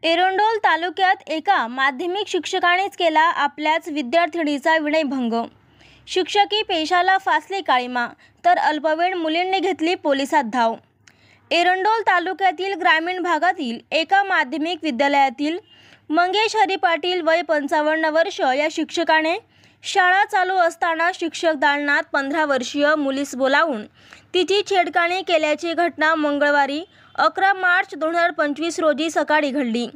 एरंडोल तालुक्यात एका माध्यमिक शिक्षकानेच केला आपल्याच विद्यार्थिनीचा विनयभंग। शिक्षकी पेशाला फासली काळिमा, तर अल्पवयीन मुलींनी घेतली पोलिसात धाव। एरंडोल तालुक्यातील ग्रामीण भागातील एका माध्यमिक विद्यालयातील मंगेश हरी पाटील वय 55 वर्ष या शिक्षकाने शाळा चालू असताना शिक्षक दालनात 15 वर्षीय मुलीस बोलावून तिची छेडखानी केल्याची घटना मंगळवारी 11 मार्च 2025 रोजी सकाळी घडली।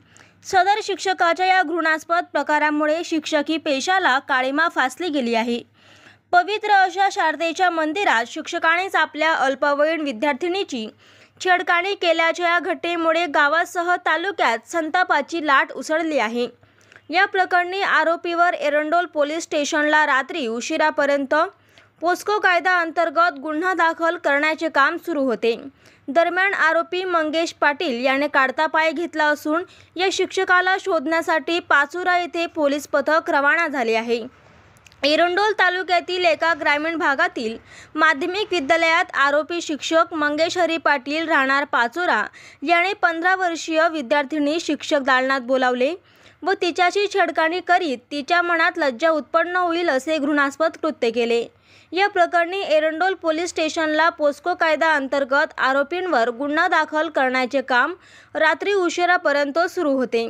सदर शिक्षकाच्या या घृणास्पद प्रकारामुळे शिक्षकी पेशाला काळिमा फासली गेली आहे। पवित्र अशा शारदेच्या मंदिरात शिक्षकानेच आपल्या अल्पवयीन विद्यार्थिनीची छेडखानी केल्याच्या या घटनेमुळे गावासह तालुक्यात संतापाची लाट उसळली आहे। या प्रकरणी आरोपीवर एरंडोल पोलीस स्टेशनला रात्री उशिरापर्यंत पोस्को कायदा अंतर्गत गुन्हा दाखल करण्याचे काम सुरू होते। दरम्यान आरोपी मंगेश पाटील याने काढता पाय घेतला असून या शिक्षकाला शोधण्यासाठी पाचोरा येथे पोलीस पथक रवाना झाले आहे। एरंडोल तालुक्यातील एका ग्रामीण भागातील माध्यमिक विद्यालयात आरोपी शिक्षक मंगेश हरी पाटील राहणार पाचोरा याने 15 वर्षीय विद्यार्थिनी शिक्षक दालनात बोलावले व तिच्याशी छेडखानी करीत तिच्या मनात लज्जा उत्पन्न होईल असे घृणास्पद कृत्य केले। या प्रकरणी एरंडोल पोलीस स्टेशनला पोस्को कायदा अंतर्गत आरोपींवर गुन्हा दाखल करण्याचे काम रात्री उशिरापर्यंत सुरू होते।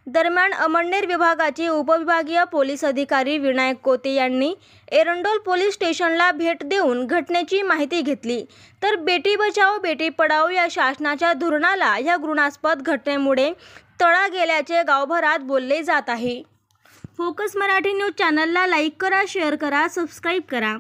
दरम्यान अमळनेर विभागाचे उपविभागीय पोलीस अधिकारी विनायक कोते यांनी एरंडोल पोलीस स्टेशनला भेट देऊन घटनेची माहिती घेतली, तर बेटी बचाओ बेटी पढाओ या शासनाच्या धोरणाला या घृणास्पद घटनेमुळे तडा गेल्याचे गावभरात बोलले जात आहे। फोकस मराठी न्यूज चॅनलला लाईक करा, शेअर करा, सबस्क्राईब करा।